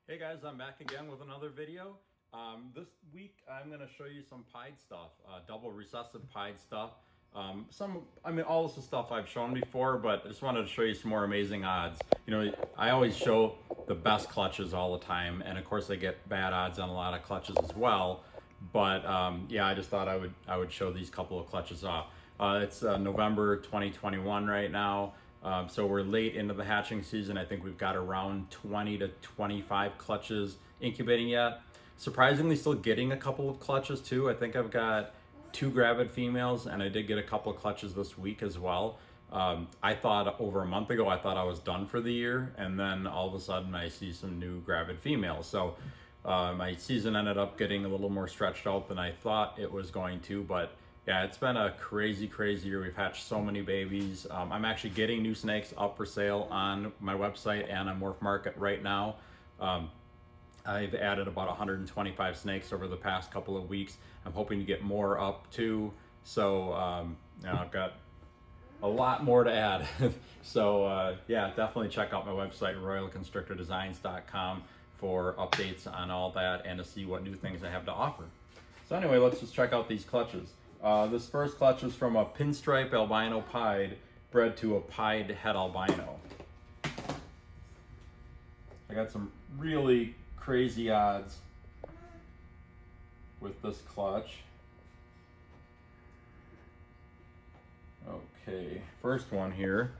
Hey guys, I'm back again with another video. This week I'm going to show you some pied stuff, double recessive pied stuff. All this is stuff I've shown before, but I just wanted to show you some more amazing odds. You know, I always show the best clutches all the time, and of course I get bad odds on a lot of clutches as well. But yeah, I just thought I would show these couple of clutches off. It's November 2021 right now. So we're late into the hatching season. I think we've got around 20 to 25 clutches incubating yet. Surprisingly, still getting a couple of clutches too. I think I've got 2 gravid females, and I did get a couple of clutches this week as well. I thought over a month ago, I thought I was done for the year, and then all of a sudden I see some new gravid females. So my season ended up getting a little more stretched out than I thought it was going to, but yeah, it's been a crazy year. We've hatched so many babies. I'm actually getting new snakes up for sale on my website and on Morph Market right now. I've added about 125 snakes over the past couple of weeks. I'm hoping to get more up too. So I've got a lot more to add. So yeah, definitely check out my website, royalconstrictordesigns.com, for updates on all that and to see what new things I have to offer. So anyway, let's just check out these clutches. This first clutch is from a pinstripe albino pied bred to a pied het albino. I got some really crazy odds with this clutch. Okay, first one here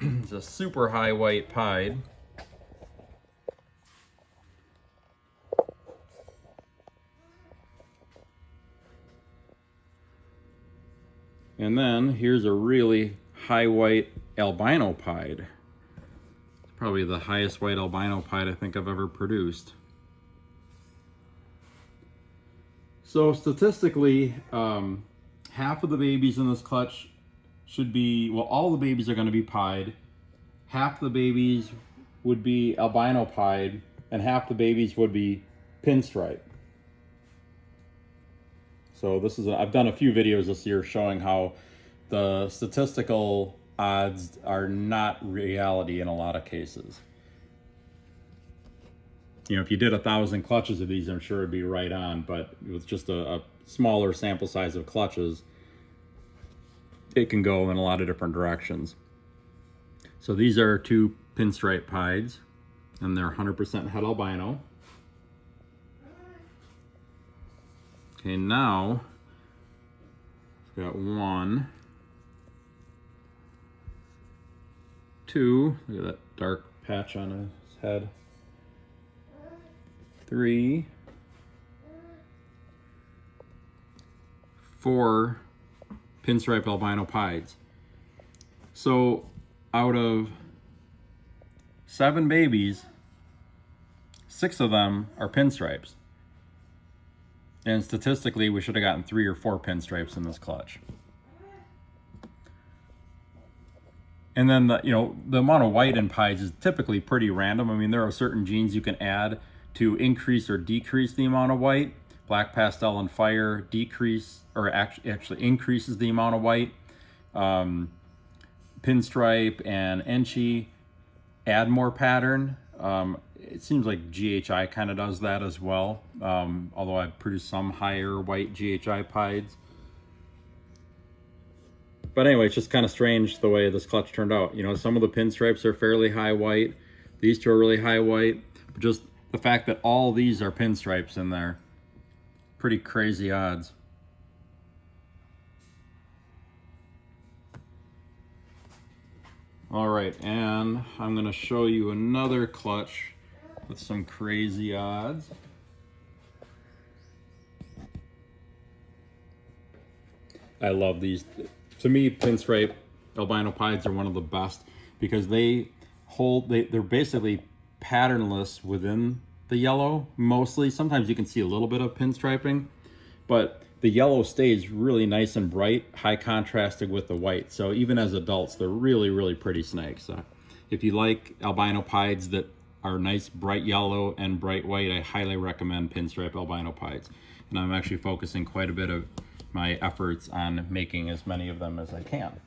is a super high white pied. And then here's a really high white albino pied. It's probably the highest white albino pied I think I've ever produced. So statistically, half of the babies in this clutch should be, well, all the babies are going to be pied. Half the babies would be albino pied, and half the babies would be pinstripe. So this is, I've done a few videos this year showing how the statistical odds are not reality in a lot of cases. You know, if you did 1,000 clutches of these, I'm sure it'd be right on, but with just a smaller sample size of clutches, it can go in a lot of different directions. So these are 2 pinstripe pieds, and they're 100% het albino. Okay, now we've got 1, 2, look at that dark patch on his head, 3, 4 pinstripe albino pieds. So out of 7 babies, 6 of them are pinstripes. And statistically, we should have gotten 3 or 4 pinstripes in this clutch. And then the amount of white in pieds is typically pretty random. I mean, there are certain genes you can add to increase or decrease the amount of white. Black pastel and fire decrease or actually increases the amount of white. Pinstripe and enchi add more pattern. It seems like GHI kind of does that as well, although I've produced some higher white GHI pieds. But anyway, it's just kind of strange the way this clutch turned out. You know, some of the pinstripes are fairly high white. These 2 are really high white. But just the fact that all these are pinstripes in there, pretty crazy odds. All right, and I'm gonna show you another clutch with some crazy odds. I love these. To me, pinstripe albino pieds are one of the best because they're basically patternless within the yellow mostly. Sometimes you can see a little bit of pinstriping, but the yellow stays really nice and bright, high contrasted with the white. So even as adults, they're really pretty snakes. If you like albino pieds that are nice bright yellow and bright white, I highly recommend pinstripe albino pieds. And I'm actually focusing quite a bit of my efforts on making as many of them as I can.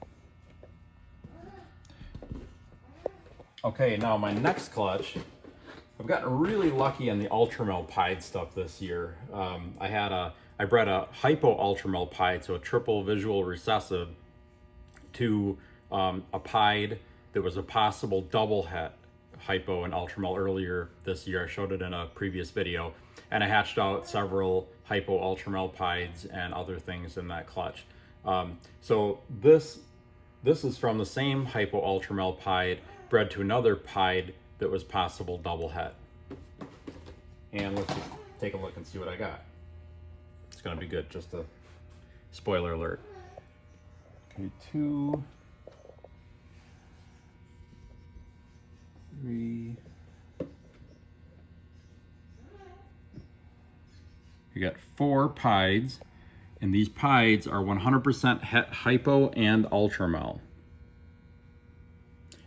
Okay, now my next clutch I've gotten really lucky on the Ultramel pied stuff this year. I bred a hypo Ultramel pied, so a triple visual recessive, to a pied that was a possible double het hypo and Ultramel earlier this year. I showed it in a previous video, and I hatched out several hypo Ultramel pieds and other things in that clutch. So this is from the same hypo Ultramel pied bred to another pied that was possible double het. And let's just take a look and see what I got. It's gonna be good, just a spoiler alert. Okay, 2, 3. You got 4 pieds, and these pieds are 100% het hypo and Ultramel.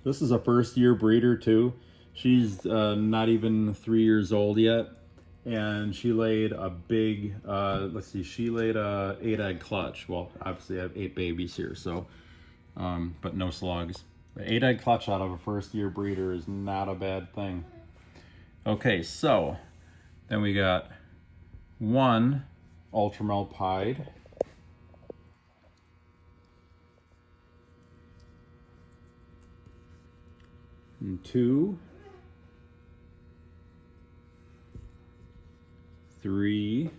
This is a first year breeder too. She's not even 3 years old yet, and she laid a big, let's see, she laid a 8-egg clutch. Well, obviously I have 8 babies here, so, but no slugs. The 8-egg clutch out of a first year breeder is not a bad thing. Okay, so then we got 1 Ultramel pied. And 2, 3.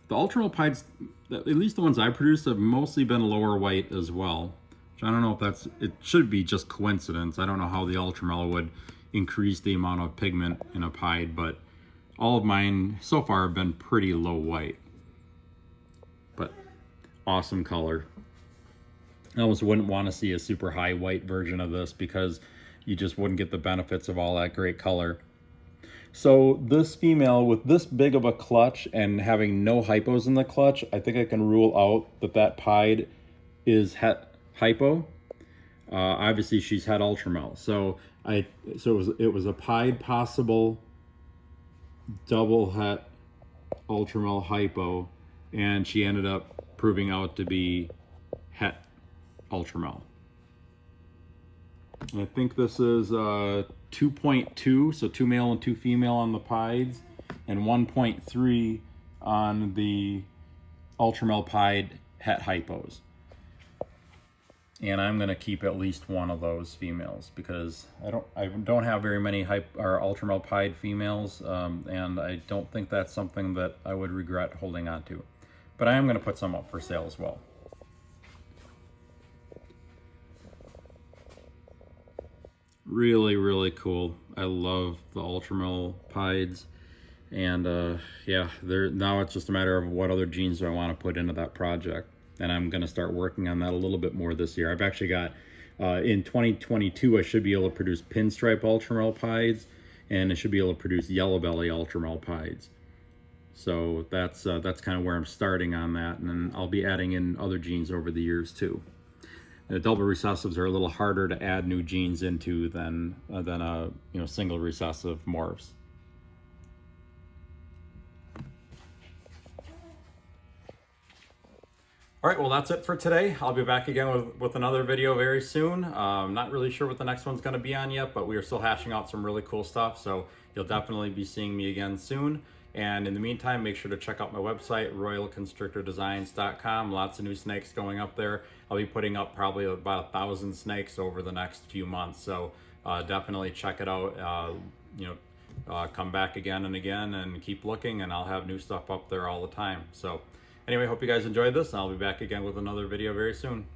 The Ultramel pieds, at least the ones I produced, have mostly been lower white as well. Which I don't know if that's, it should be just coincidence. I don't know how the Ultramel would increase the amount of pigment in a pied, but all of mine so far have been pretty low white. But awesome color. I almost wouldn't want to see a super high white version of this because you just wouldn't get the benefits of all that great color. So this female with this big of a clutch and having no hypos in the clutch, I think I can rule out that that pied is het hypo. Obviously she's het Ultramel. So it was a pied possible double het Ultramel hypo, and she ended up proving out to be het Ultramel. I think this is 2.2, so 2 male and 2 female on the pieds, and 1.3 on the Ultramel pied het hypos. And I'm gonna keep at least one of those females because I don't have very many Ultramel pied females, and I don't think that's something that I would regret holding on to. But I am gonna put some up for sale as well. Really, really cool. I love the Ultramel pieds, and yeah, now it's just a matter of what other genes do I want to put into that project, and I'm going to start working on that a little bit more this year. I've actually got in 2022 I should be able to produce pinstripe Ultramel pieds, and I should be able to produce yellow belly Ultramel pieds. So that's kind of where I'm starting on that, and then I'll be adding in other genes over the years too. The double recessives are a little harder to add new genes into than a single recessive morphs. All right, well that's it for today. I'll be back again with another video very soon. Not really sure what the next one's going to be on yet, but we are still hashing out some really cool stuff, so you'll definitely be seeing me again soon. And in the meantime, make sure to check out my website, royalconstrictordesigns.com. Lots of new snakes going up there. I'll be putting up probably about 1,000 snakes over the next few months. So definitely check it out. Come back again and again and keep looking, and I'll have new stuff up there all the time. So anyway, hope you guys enjoyed this, and I'll be back again with another video very soon.